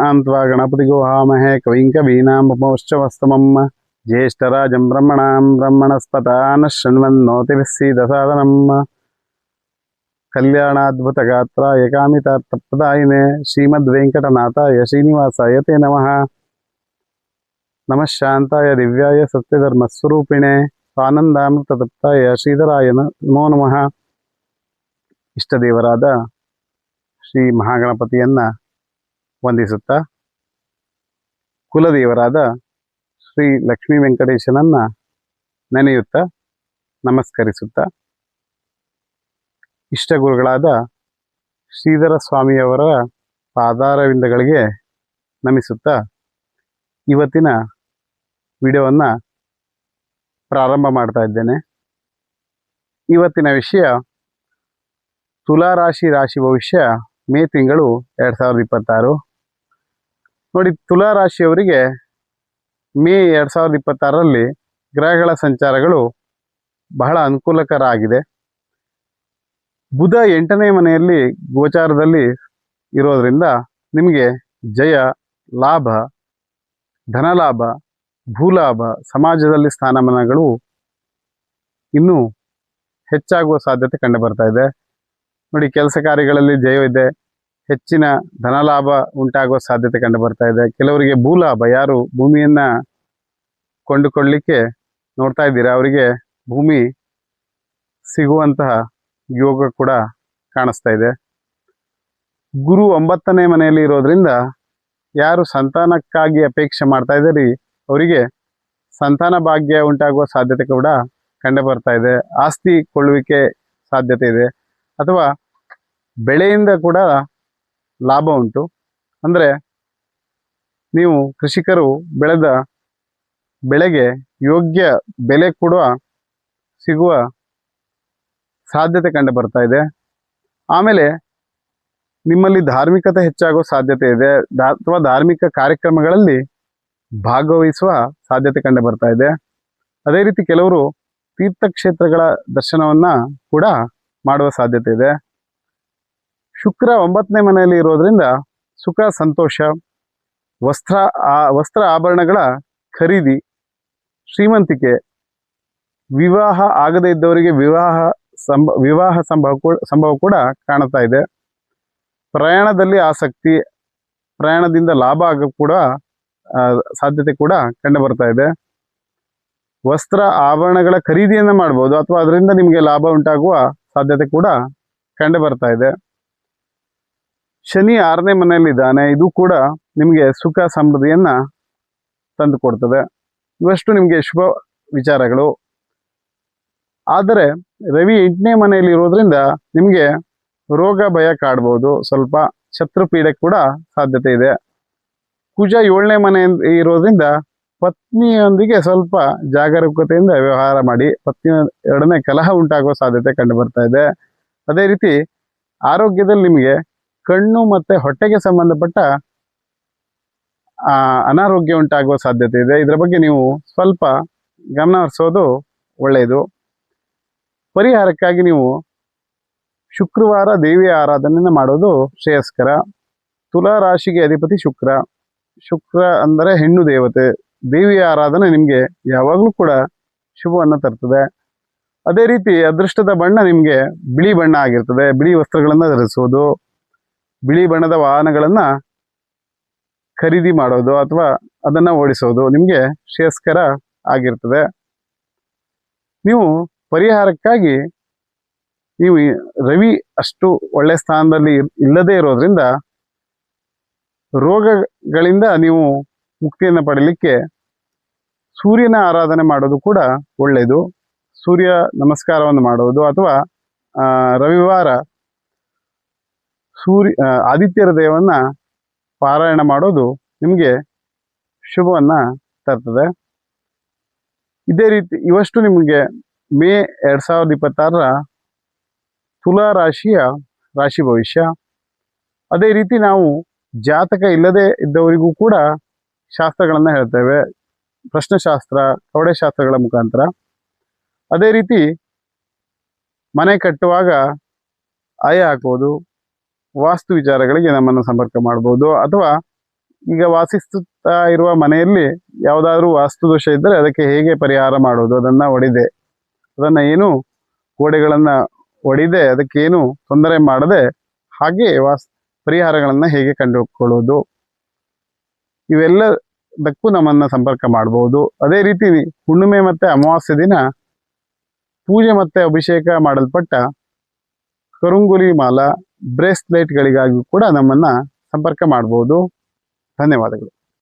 त्वा गणपतिगो हामहे कविं कवीनामुपमश्रवस्तमम् ज्येष्ठराजं ब्रह्मणां ब्रह्मणस्पतानः शृण्वन्नोतिभिः सीदसादनम् कल्याणाद्भुतगात्राय कामितार्थप्रदायिने श्रीमद्वेङ्कटनाथाय श्रीनिवासाय ते नमः। नमः शान्ताय दिव्याय सत्यधर्मस्वरूपिणे आनन्दामृततप्ताय श्रीधराय नमो नमः। ಇಷ್ಟದೇವರಾದ ಶ್ರೀ ಮಹಾಗಣಪತಿಯನ್ನ ವಂದಿಸುತ್ತಾ, ಕುಲದೇವರಾದ ಶ್ರೀ ಲಕ್ಷ್ಮೀ ವೆಂಕಟೇಶನನ್ನ ನೆನೆಯುತ್ತಾ ನಮಸ್ಕರಿಸುತ್ತಾ, ಇಷ್ಟಗುರುಗಳಾದ ಶ್ರೀಧರ ಸ್ವಾಮಿಯವರ ಪಾದಾರವಿಂದಗಳಿಗೆ ನಮಿಸುತ್ತಾ ಇವತ್ತಿನ ವಿಡಿಯೋವನ್ನು ಪ್ರಾರಂಭ ಮಾಡ್ತಾ ಇದ್ದೇನೆ. ಇವತ್ತಿನ ವಿಷಯ ತುಲಾರಾಶಿ ರಾಶಿ ಭವಿಷ್ಯ ಮೇ ತಿಂಗಳು 2026. ನೋಡಿ, ತುಲಾರಾಶಿಯವರಿಗೆ ಮೇ 2026ರಲ್ಲಿ ಗ್ರಹಗಳ ಸಂಚಾರಗಳು ಬಹಳ ಅನುಕೂಲಕರ ಆಗಿದೆ. ಬುಧ 8ನೇ ಮನೆಯಲ್ಲಿ ಗೋಚಾರದಲ್ಲಿ ಇರೋದ್ರಿಂದ ನಿಮಗೆ ಜಯ, ಲಾಭ, ಧನಲಾಭ, ಭೂಲಾಭ, ಸಮಾಜದಲ್ಲಿ ಸ್ಥಾನಮಾನಗಳು ಇನ್ನೂ ಹೆಚ್ಚಾಗುವ ಸಾಧ್ಯತೆ ಕಂಡು ಬರ್ತಾ ಇದೆ. ನೋಡಿ, ಕೆಲಸ ಕಾರ್ಯಗಳಲ್ಲಿ ಜಯವಿದೆ, ಹೆಚ್ಚಿನ ಧನಲಾಭ ಉಂಟಾಗುವ ಸಾಧ್ಯತೆ ಕಂಡು ಬರ್ತಾ ಇದೆ. ಕೆಲವರಿಗೆ ಭೂಲಾಭ, ಯಾರು ಭೂಮಿಯನ್ನ ಕೊಂಡುಕೊಳ್ಳಲಿಕ್ಕೆ ನೋಡ್ತಾ ಇದ್ದೀರಾ ಅವರಿಗೆ ಭೂಮಿ ಸಿಗುವಂತಹ ಯೋಗ ಕೂಡ ಕಾಣಿಸ್ತಾ ಇದೆ. ಗುರು 9ನೇ ಮನೆಯಲ್ಲಿ ಇರೋದ್ರಿಂದ ಯಾರು ಸಂತಾನಕ್ಕಾಗಿ ಅಪೇಕ್ಷೆ ಮಾಡ್ತಾ ಇದ್ದೀರಿ ಅವರಿಗೆ ಸಂತಾನ ಭಾಗ್ಯ ಉಂಟಾಗುವ ಸಾಧ್ಯತೆ ಕೂಡ ಕಂಡು ಬರ್ತಾ ಇದೆ. ಆಸ್ತಿ ಕೊಳ್ಳುವಿಕೆ ಸಾಧ್ಯತೆ ಇದೆ, ಅಥವಾ ಬೆಳೆಯಿಂದ ಕೂಡ ಲಾಭ ಉಂಟು. ಅಂದರೆ ನೀವು ಕೃಷಿಕರು ಬೆಳೆದ ಬೆಳೆಗೆ ಯೋಗ್ಯ ಬೆಲೆ ಕೂಡ ಸಿಗುವ ಸಾಧ್ಯತೆ ಕಂಡು ಬರ್ತಾ ಇದೆ. ಆಮೇಲೆ ನಿಮ್ಮಲ್ಲಿ ಧಾರ್ಮಿಕತೆ ಹೆಚ್ಚಾಗುವ ಸಾಧ್ಯತೆ ಇದೆ, ಅಥವಾ ಧಾರ್ಮಿಕ ಕಾರ್ಯಕ್ರಮಗಳಲ್ಲಿ ಭಾಗವಹಿಸುವ ಸಾಧ್ಯತೆ ಕಂಡು ಬರ್ತಾ ಇದೆ. ಅದೇ ರೀತಿ ಕೆಲವರು ತೀರ್ಥಕ್ಷೇತ್ರಗಳ ದರ್ಶನವನ್ನ ಕೂಡ ಮಾಡುವ ಸಾಧ್ಯತೆ ಇದೆ. ಶುಕ್ರ 9ನೇ ಮನೆಯಲ್ಲಿ ಇರೋದ್ರಿಂದ ಸುಖ, ಸಂತೋಷ, ವಸ್ತ್ರ ಆಭರಣಗಳ ಖರೀದಿ, ಶ್ರೀಮಂತಿಕೆ, ವಿವಾಹ ಆಗದೇ ಇದ್ದವರಿಗೆ ವಿವಾಹ ಸಂಭವ ಕೂಡ ಕಾಣ್ತಾ ಇದೆ. ಪ್ರಯಾಣದಲ್ಲಿ ಆಸಕ್ತಿ, ಪ್ರಯಾಣದಿಂದ ಲಾಭ ಆಗ ಕೂಡ ಸಾಧ್ಯತೆ ಕೂಡ ಕಂಡು ಬರ್ತಾ ಇದೆ. ವಸ್ತ್ರ ಆಭರಣಗಳ ಖರೀದಿಯನ್ನ ಮಾಡ್ಬೋದು, ಅಥವಾ ಅದರಿಂದ ನಿಮಗೆ ಲಾಭ ಉಂಟಾಗುವ ಸಾಧ್ಯತೆ ಕೂಡ ಕಂಡು ಬರ್ತಾ ಇದೆ. ಶನಿ 6ನೇ ಮನೆಯಲ್ಲಿದ್ದಾನೆ, ಇದು ಕೂಡ ನಿಮಗೆ ಸುಖ ಸಮೃದ್ಧಿಯನ್ನ ತಂದು ಕೊಡ್ತದೆ. ಇವಷ್ಟು ನಿಮಗೆ ಶುಭ ವಿಚಾರಗಳು. ಆದರೆ ರವಿ 8ನೇ ಮನೆಯಲ್ಲಿ ಇರೋದ್ರಿಂದ ನಿಮಗೆ ರೋಗ ಭಯ ಕಾಡ್ಬೋದು, ಸ್ವಲ್ಪ ಶತ್ರುಪೀಡೆ ಕೂಡ ಸಾಧ್ಯತೆ ಇದೆ. ಕುಜ 7ನೇ ಮನೆ ಇರೋದ್ರಿಂದ ಪತ್ನಿಯೊಂದಿಗೆ ಸ್ವಲ್ಪ ಜಾಗರೂಕತೆಯಿಂದ ವ್ಯವಹಾರ ಮಾಡಿ, ಪತ್ನಿಯೊಡನೆ ಕಲಹ ಉಂಟಾಗುವ ಸಾಧ್ಯತೆ ಕಂಡು ಬರ್ತಾ ಇದೆ. ಅದೇ ರೀತಿ ಆರೋಗ್ಯದಲ್ಲಿ ನಿಮಗೆ ಕಣ್ಣು ಮತ್ತೆ ಹೊಟ್ಟೆಗೆ ಸಂಬಂಧಪಟ್ಟ ಅನಾರೋಗ್ಯ ಉಂಟಾಗುವ ಸಾಧ್ಯತೆ ಇದೆ. ಇದರ ಬಗ್ಗೆ ನೀವು ಸ್ವಲ್ಪ ಗಮನ ಹರಿಸೋದು ಒಳ್ಳೆಯದು. ಪರಿಹಾರಕ್ಕಾಗಿ ನೀವು ಶುಕ್ರವಾರ ದೇವಿಯ ಆರಾಧನೆಯನ್ನು ಮಾಡೋದು ಶ್ರೇಯಸ್ಕರ. ತುಲಾ ರಾಶಿಗೆ ಅಧಿಪತಿ ಶುಕ್ರ ಅಂದರೆ ಹೆಣ್ಣು ದೇವತೆ. ದೇವಿಯ ಆರಾಧನೆ ನಿಮಗೆ ಯಾವಾಗಲೂ ಕೂಡ ಶುಭವನ್ನು ತರ್ತದೆ. ಅದೇ ರೀತಿ ಅದೃಷ್ಟದ ಬಣ್ಣ ನಿಮಗೆ ಬಿಳಿ ಬಣ್ಣ ಆಗಿರ್ತದೆ. ಬಿಳಿ ವಸ್ತ್ರಗಳನ್ನು ಧರಿಸೋದು, ಬಿಳಿ ಬಣ್ಣದ ವಾಹನಗಳನ್ನ ಖರೀದಿ ಮಾಡೋದು ಅಥವಾ ಅದನ್ನ ಓಡಿಸೋದು ನಿಮಗೆ ಶ್ರೇಯಸ್ಕರ ಆಗಿರ್ತದೆ. ನೀವು ಪರಿಹಾರಕ್ಕಾಗಿ ನೀವು ರವಿ ಅಷ್ಟು ಒಳ್ಳೆ ಸ್ಥಾನದಲ್ಲಿ ಇಲ್ಲದೇ ಇರೋದ್ರಿಂದ ರೋಗಗಳಿಂದ ನೀವು ಮುಕ್ತಿಯನ್ನು ಪಡೀಲಿಕ್ಕೆ ಸೂರ್ಯನ ಆರಾಧನೆ ಮಾಡೋದು ಕೂಡ ಒಳ್ಳೆಯದು. ಸೂರ್ಯ ನಮಸ್ಕಾರವನ್ನು ಮಾಡುವುದು, ಅಥವಾ ರವಿವಾರ ಆದಿತ್ಯರ ದೇವನ್ನ ಪಾರಾಯಣ ಮಾಡೋದು ನಿಮಗೆ ಶುಭವನ್ನ ತರ್ತದೆ. ಇದೇ ರೀತಿ ಇವಷ್ಟು ನಿಮಗೆ ಮೇ 2026ರ ತುಲಾ ರಾಶಿಯ ರಾಶಿ ಭವಿಷ್ಯ. ಅದೇ ರೀತಿ ನಾವು ಜಾತಕ ಇಲ್ಲದೆ ಇದ್ದವರಿಗೂ ಕೂಡ ಶಾಸ್ತ್ರಗಳನ್ನು ಹೇಳ್ತೇವೆ, ಪ್ರಶ್ನೆಶಾಸ್ತ್ರ, ಕವಡೆಶಾಸ್ತ್ರಗಳ ಮುಖಾಂತರ. ಅದೇ ರೀತಿ ಮನೆ ಕಟ್ಟುವಾಗ ಆಯ ಹಾಕೋದು, ವಾಸ್ತು ವಿಚಾರಗಳಿಗೆ ನಮ್ಮನ್ನು ಸಂಪರ್ಕ ಮಾಡ್ಬೋದು, ಅಥವಾ ಈಗ ವಾಸಿಸುತ್ತಾ ಇರುವ ಮನೆಯಲ್ಲಿ ಯಾವುದಾದ್ರೂ ವಾಸ್ತುದೋಷ ಇದ್ದರೆ ಅದಕ್ಕೆ ಹೇಗೆ ಪರಿಹಾರ ಮಾಡೋದು, ಅದನ್ನು ಏನು ಗೋಡೆಗಳನ್ನು ಒಡೆದೇ ಅದಕ್ಕೇನು ತೊಂದರೆ ಮಾಡದೆ ಹಾಗೆ ಪರಿಹಾರಗಳನ್ನು ಹೇಗೆ ಕಂಡುಕೊಳ್ಳೋದು, ಇವೆಲ್ಲದಕ್ಕೂ ನಮ್ಮನ್ನು ಸಂಪರ್ಕ ಮಾಡಬಹುದು. ಅದೇ ರೀತಿ ಹುಣ್ಣಿಮೆ ಮತ್ತು ಅಮಾವಾಸ್ಯೆ ದಿನ ಪೂಜೆ ಮತ್ತು ಅಭಿಷೇಕ ಮಾಡಲ್ಪಟ್ಟ ಕರುಂಗುಲಿ ಮಾಲ ಬ್ರೇಸ್ಲೆಟ್ಗಳಿಗಾಗಿ ಕೂಡ ನಮ್ಮನ್ನು ಸಂಪರ್ಕ ಮಾಡಬಹುದು. ಧನ್ಯವಾದಗಳು.